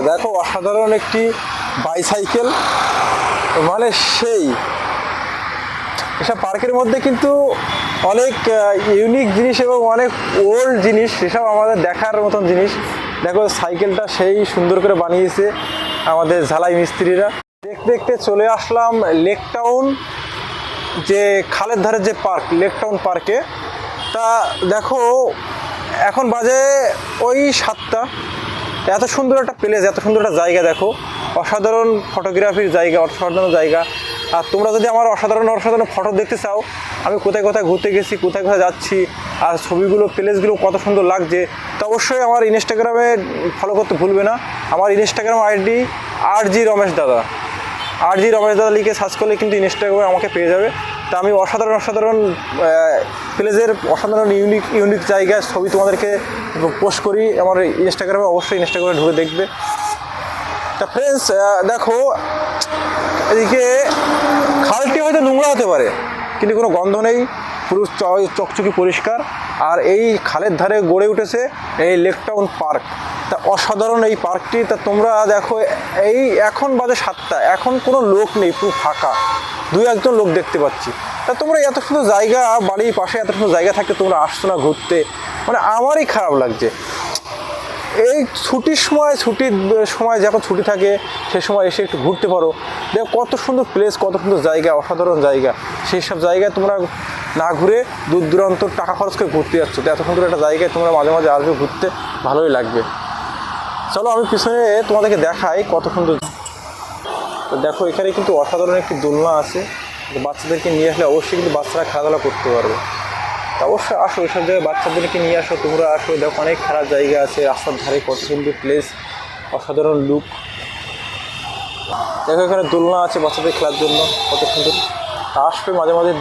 দেখো অসাধারণ একটি বাইসাইকেল, মানে সেই এসব পার্কের মধ্যে কিন্তু অনেক ইউনিক জিনিস এবং অনেক ওল্ড জিনিস, সেসব আমাদের দেখার মতন জিনিস। দেখো সাইকেলটা সেই সুন্দর করে বানিয়েছে আমাদের ঝালাই মিস্ত্রিরা। দেখতে দেখতে চলে আসলাম লেক টাউন, যে খালের ধারে যে পার্ক, লেক টাউন পার্কে। তা দেখো এখন বাজে ওই 7টা। এত সুন্দর একটা প্লেস, এত সুন্দর একটা জায়গা, দেখো অসাধারণ ফটোগ্রাফির জায়গা, অসাধারণ জায়গা। আর তোমরা যদি আমার অসাধারণ অসাধারণ ফটো দেখতে চাও, আমি কোথায় কোথায় ঘুরতে গেছি, কোথায় কোথায় যাচ্ছি, আর ছবিগুলো প্লেসগুলো কত সুন্দর লাগছে, তো অবশ্যই আমার ইনস্টাগ্রামে ফলো করতে ভুলবে না। আমার ইনস্টাগ্রাম আইডি RG রমেশ দাদা, RG রমেশ দাদা লিখে সার্চ করলে কিন্তু ইনস্টাগ্রামে আমাকে পেয়ে যাবে। তা আমি অসাধারণ অসাধারণ প্লেসের অসাধারণ ইউনিক জায়গায় ছবি তোমাদেরকে পোস্ট করি আমার ইনস্টাগ্রামে, অবশ্যই ইনস্টাগ্রামে ঢুকে দেখবে। তা ফ্রেন্ডস দেখো, এদিকে খালটি হয়তো নোংরা হতে পারে কিন্তু কোনো গন্ধ নেই, পুরো চকচকি পরিষ্কার। আর এই খালের ধারে গড়ে উঠেছে এই লেক টাউন পার্ক। তা অসাধারণ এই পার্কটি। তা তোমরা দেখো এই এখন বাজে 7টা, এখন কোনো লোক নেই, পুরো ফাঁকা, 2-1জন লোক দেখতে পাচ্ছি। তা তোমরা এত সুন্দর জায়গা, বাড়ির পাশে এত সুন্দর জায়গা থাকতে তোমরা আসছো না ঘুরতে, মানে আমারই খারাপ লাগছে। এই ছুটির সময় যখন ছুটি থাকে সে সময় এসে একটু ঘুরতে পারো। দেখো কত সুন্দর প্লেস, কত সুন্দর জায়গা, অসাধারণ জায়গা। সেই সব জায়গায় তোমরা না ঘুরে দূর দূরান্ত টাকা খরচ করে ঘুরতে যাচ্ছ, তো এত সুন্দর একটা জায়গায় তোমরা মাঝে মাঝে আসবে ঘুরতে, ভালোই লাগবে। চলো আমি পিছনে তোমাদেরকে দেখাই কত সুন্দর। তো দেখো এখানে কিন্তু অসাধারণ একটি দোলনা আছে, বাচ্চাদেরকে নিয়ে আসলে অবশ্যই কিন্তু বাচ্চারা খেলাধুলা করতে পারবে। তা অবশ্যই আসো, ওইসব জায়গায় বাচ্চাদেরকে নিয়ে আসো, তোমরা আসো, দেখো অনেক খেলার জায়গা আছে রাস্তার ধারে, কত সুন্দর প্লেস, অসাধারণ লুক। দেখো এখানে দোলনা আছে বাচ্চাদের খেলার জন্য, কত সুন্দর। তা আসবে মাঝে মাঝে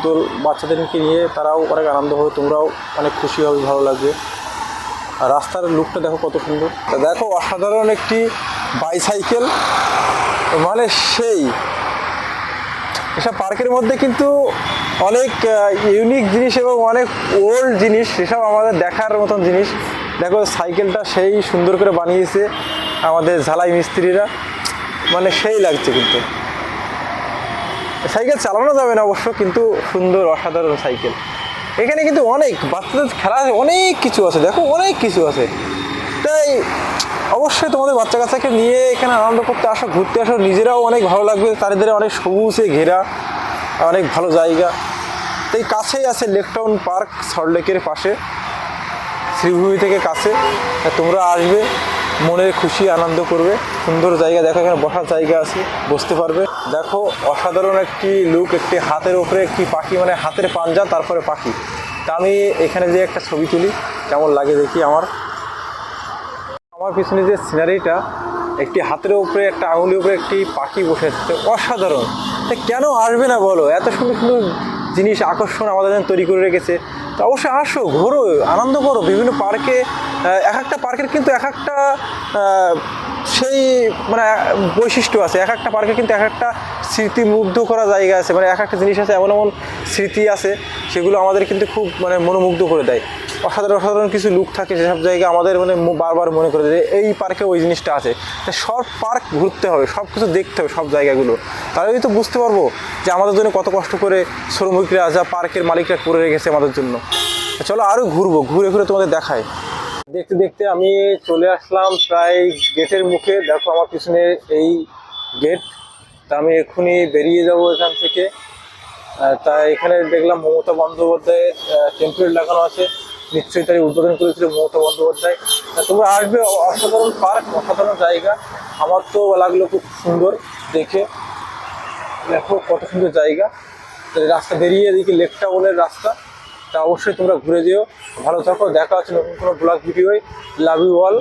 বাচ্চাদেরকে নিয়ে, তারাও অনেক আনন্দ হবে, তোমরাও অনেক খুশি হবে, ভালো লাগবে। আর রাস্তার লুকটা দেখো কত সুন্দর। তা দেখো অসাধারণ একটি বাইসাইকেল, মানে সেই এসব পার্কের মধ্যে কিন্তু অনেক ইউনিক জিনিস এবং অনেক ওল্ড জিনিস, সেসব আমাদের দেখার মতন জিনিস। দেখো সাইকেলটা সেই সুন্দর করে বানিয়েছে আমাদের ঝালাই মিস্ত্রিরা, মানে সেই লাগছে। কিন্তু সাইকেল চালানো যাবে না অবশ্য, কিন্তু সুন্দর অসাধারণ সাইকেল। এখানে কিন্তু অনেক বাচ্চাদের খেলা আছে, অনেক কিছু আছে, দেখো অনেক কিছু আছে। তাই অবশ্যই তোমাদের বাচ্চা কাচ্চাকে নিয়ে এখানে আনন্দ করতে আসো, ঘুরতে আসো, নিজেরাও অনেক ভালো লাগবে। চারিধারে অনেক সবুজে ঘেরা, অনেক ভালো জায়গা। তাই কাছেই আছে লেক টাউন পার্ক, সল্টলেকের পাশে, শ্রীভূমি থেকে কাছে। তোমরা আসবে, মনের খুশি আনন্দ করবে, সুন্দর জায়গা। দেখো এখানে বসার জায়গা আছে, বসতে পারবে। দেখো অসাধারণ একটি লুক, একটি হাতের ওপরে একটি পাখি, মানে হাতের পাঞ্জা তারপরে পাখি। তা আমি এখানে যে একটা ছবি তুলি, কেমন লাগে দেখি। আমার পিছনে যে সিনারিটা, একটি হাতের উপরে একটা আঙুলের উপরে একটি পাখি বসে আছে, অসাধারণ। তা কেন আসবে না বলো, এত সুন্দর সুন্দর জিনিস আকর্ষণ আমাদের জন্য তৈরি করে রেখেছে। তো অবশ্যই আসো, ঘোরো, আনন্দ করো। বিভিন্ন পার্কে, এক একটা পার্কের কিন্তু এক একটা সেই মানে বৈশিষ্ট্য আছে, এক একটা পার্কে কিন্তু এক একটা স্মৃতিমুগ্ধ করা জায়গা আছে, মানে এক একটা জিনিস আছে, এমন এমন স্মৃতি আছে সেগুলো আমাদের কিন্তু খুব মানে মনোমুগ্ধ করে দেয়। অসাধারণ অসাধারণ কিছু লুক থাকে, যেসব জায়গা আমাদের মানে বারবার মনে করে যে এই পার্কে ওই জিনিসটা আছে। তাই সব পার্ক ঘুরতে হবে, সব কিছু দেখতে হবে, সব জায়গাগুলো, তাহলেই তো বুঝতে পারবো যে আমাদের জন্য কত কষ্ট করে শ্রমিকরা, যা পার্কের মালিকরা করে রেখেছে আমাদের জন্য। চলো আরও ঘুরবো, ঘুরে ঘুরে তোমাদের দেখায়। দেখতে দেখতে আমি চলে আসলাম প্রায় গেটের মুখে। দেখো আমার পিছনে এই গেট। তা আমি এক্ষুনি বেরিয়ে যাব এখান থেকে। তা এখানে দেখলাম মমতা বন্দ্যোপাধ্যায়ের টেম্পলেট লাগানো আছে, নিশ্চয়ই তারই উদ্বোধন করেছিল মমতা বন্দ্যোপাধ্যায়। তোমরা আসবে, অসাধারণ পার্ক, অসাধারণ জায়গা। আমার তো লাগলো খুব সুন্দর দেখে। দেখো কত সুন্দর জায়গা। রাস্তা বেরিয়ে এদিকে লেক টাউনের রাস্তা। তা অবশ্যই তোমরা ঘুরে যেও, ভালো থাকো, দেখা হচ্ছে নতুন কোনো ব্লগ ভিডিওয়। Love you all.